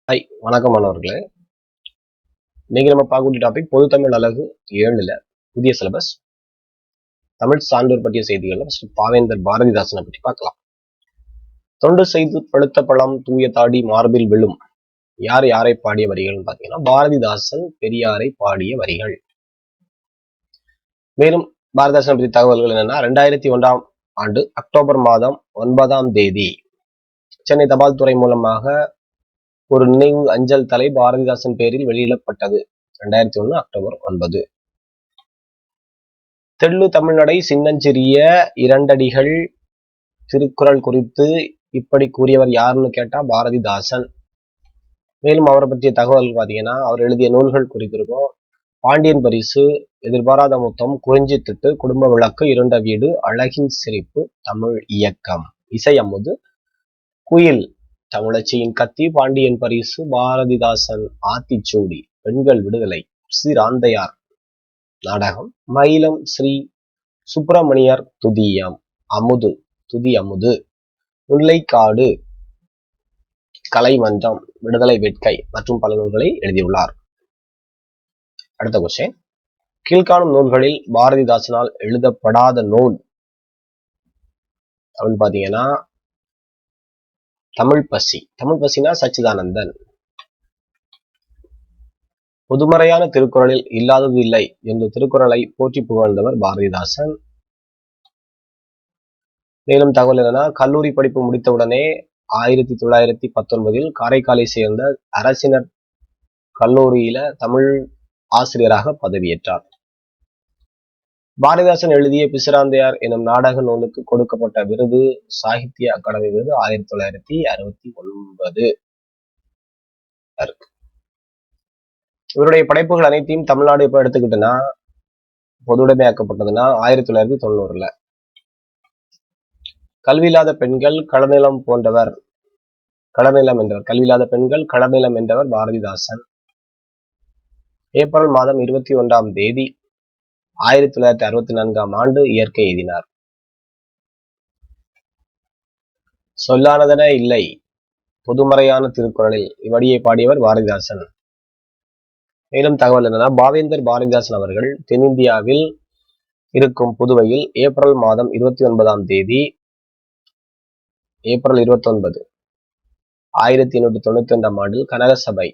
Hi, வணக்கம் மாணவர்களே. இன்னைக்கு நம்ம பார்க்கக்கூடிய டாபிக் பொது தமிழ் அலகு 7ல புதிய சிலபஸ் தமிழ் சான்றோர் பற்றிய செய்திகள். பாவேந்தர் பாரதிதாசனை பற்றி பார்க்கலாம். தொண்டு செய்து பழுத்த பழம் தூய தாடி மார்பில் விழும். யார் யாரை பாடிய வரிகள்னு பாத்தீங்கன்னா பாரதிதாசன் பெரியாரை பாடிய வரிகள். மேலும் பாரதிதாசன் பற்றி தகவல்கள் என்னன்னா 2001ஆம் ஆண்டு அக்டோபர் மாதம் 9ஆம் தேதி சென்னை தபால் துறை மூலமாக ஒரு நினைவு அஞ்சல் தலை பாரதிதாசன் பேரில் வெளியிடப்பட்டது. 2001 அக்டோபர் 9. தெள்ளு தமிழ்நடை சின்னஞ்சிறிய இரண்டடிகள் திருக்குறள் குறித்து இப்படி கூறியவர் யாருன்னு கேட்டா பாரதிதாசன். மேலும் அவரை பற்றிய தகவல் பார்த்தீங்கன்னா அவர் எழுதிய நூல்கள் குறித்திருக்கும். பாண்டியன் பரிசு, எதிர்பாராத முத்தம், குறிஞ்சி திட்டு, குடும்ப விளக்கு, இருண்ட வீடு, அழகின் சிரிப்பு, தமிழ் இயக்கம், இசை அமுது, குயில், தமிழச்சியின் கத்தி, பாண்டியன் பரிசு, பாரதிதாசன் ஆத்திச்சூடி, பெண்கள் விடுதலை, ஸ்ரீராந்தையார் நாடகம், மயிலம் ஸ்ரீ சுப்பிரமணியர் துதியம், அமுது துதி அமுது, முல்லைக்காடு, கலைமன்றம், விடுதலை வேட்கை மற்றும் பல நூல்களை எழுதியுள்ளார். அடுத்த கொஸ்டின், கீழ்காணும் நூல்களில் பாரதிதாசனால் எழுதப்படாத நூல் அப்படின்னு பாத்தீங்கன்னா தமிழ் பசி. தமிழ் பசினா சச்சிதானந்தன். பொதுமறையான திருக்குறளில் இல்லாதது இல்லை என்று திருக்குறளை போற்றி புகழ்ந்தவர் பாரதிதாசன். மேலும் தகவல் என்னன்னா கல்லூரி படிப்பு முடித்தவுடனே 1919 காரைக்காலை சேர்ந்த அரசினர் கல்லூரியில தமிழ் ஆசிரியராக பதவியேற்றார். பாரதிதாசன் எழுதிய பிசிராந்தையார் எனும் நாடக நூலுக்கு கொடுக்கப்பட்ட விருது சாகித்ய அகாடமி விருது 1969. இவருடைய படைப்புகள் அனைத்தையும் தமிழ்நாடு இப்ப எடுத்துக்கிட்டோன்னா பொதுவுடைமையாக்கப்பட்டதுன்னா 1990. கல்வியில்லாத பெண்கள் களநிலம் போன்றவர், களநிலம் என்றவர், கல்வியில்லாத பெண்கள் களநிலம் என்றவர் பாரதிதாசன். ஏப்ரல் மாதம் 21ஆம் தேதி 1964ஆம் ஆண்டு இயற்கை எய்தினார். சொல்லானதென இல்லை பொதுமறையான திருக்குறளில் இவ்வடியை பாடியவர் பாரதிதாசன். மேலும் தகவல் என்னன்னா பாவேந்தர் பாரதிதாசன் அவர்கள் தென்னிந்தியாவில் இருக்கும் புதுவையில் ஏப்ரல் மாதம் 29ஆம் தேதி ஏப்ரல் 29 1892ஆம் ஆண்டில் கனகசபை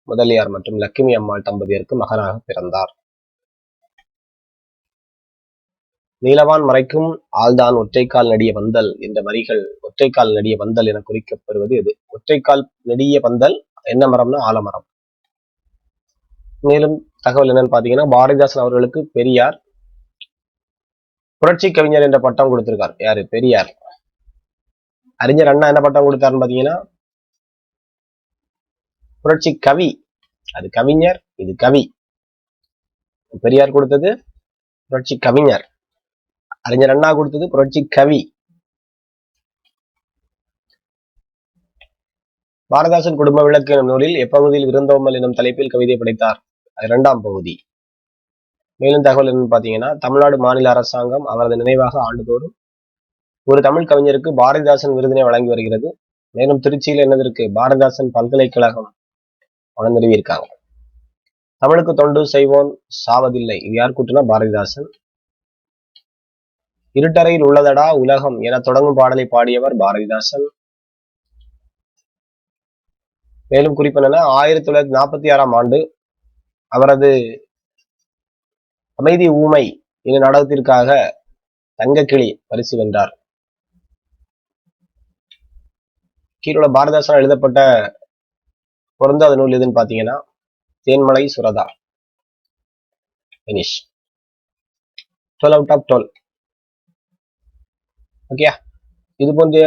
முதலியார் மற்றும் லட்சுமி அம்மாள் தம்பதியருக்கு மகனாக பிறந்தார். நீலவான் மறைக்கும் ஆள்தான் ஒற்றைக்கால் நெடிய வந்தல் என்ற வரிகள் ஒற்றைக்கால் நெடிய வந்தல் என குறிக்கப்படுவது எது? ஒற்றைக்கால் நெடிய வந்தல் என்ன மரம்னா ஆலமரம். மேலும் தகவல் என்னன்னு பாத்தீங்கன்னா பாரதிதாசன் அவர்களுக்கு பெரியார் புரட்சி கவிஞர் என்ற பட்டம் கொடுத்திருக்கார். யாரு? பெரியார். அறிஞர் அண்ணா என்ன பட்டம் கொடுத்தாருன்னு பாத்தீங்கன்னா புரட்சி கவி. அது கவிஞர், இது கவி. பெரியார் கொடுத்தது புரட்சி கவிஞர், அறிஞர் அண்ணா கொடுத்தது புரட்சி கவி. பாரதிதாசன் குடும்ப விளக்கு எனும் நூலில் எப்பகுதியில் விருந்தோம்பல் எனும் தலைப்பில் கவிதை படைத்தார்? 2ஆம் பகுதி. மேலும் தகவல் என்னன்னு பாத்தீங்கன்னா தமிழ்நாடு மாநில அரசாங்கம் அவரது நினைவாக ஆண்டுதோறும் ஒரு தமிழ் கவிஞருக்கு பாரதிதாசன் விருதினை வழங்கி வருகிறது. மேலும் திருச்சியில் என்னது இருக்கு? பாரதிதாசன் பல்கலைக்கழகம் நிறுவியிருக்காங்க. தமிழுக்கு தொண்டு செய்வோன் சாவதில்லை, இது யார் கூட்டுனா பாரதிதாசன். இருட்டறையில் உள்ளதடா உலகம் என தொடங்கும் பாடலை பாடியவர் பாரதிதாசன். மேலும் குறிப்பு என்னன்னா 1946ஆம் ஆண்டு அவரது அமைதி ஊமை இந்த நாடகத்திற்காக தங்கக்கிளி பரிசு வென்றார். கீழுள்ள பாரதிதாசன் எழுதப்பட்ட பொருந்தாத நூல் எதுன்னு பாத்தீங்கன்னா Thenmalai Suratha. Finish 12 out of 12. Okay, இது போன்ற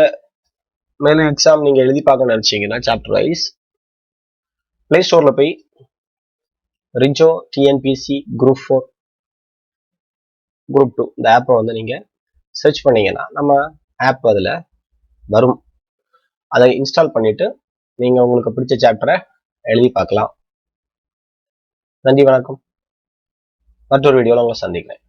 மேலும் எக்ஸாம் நீங்க எழுதி பார்க்க நினைச்சீங்கன்னா சாப்டர் வைஸ் பிளே ஸ்டோர்ல போய் ரிஜோ டிஎன்பிசி குரூப் 4 குரூப் 2 இந்த ஆப்பை நீங்க சர்ச் பண்ணீங்கன்னா நம்ம ஆப் அதுல வரும். அதை இன்ஸ்டால் பண்ணிட்டு நீங்க உங்களுக்கு பிடிச்ச சாப்டரை எழுதி பார்க்கலாம். நன்றி, வணக்கம். மற்றொரு வீடியோல உங்களை சந்திக்கிறேன்.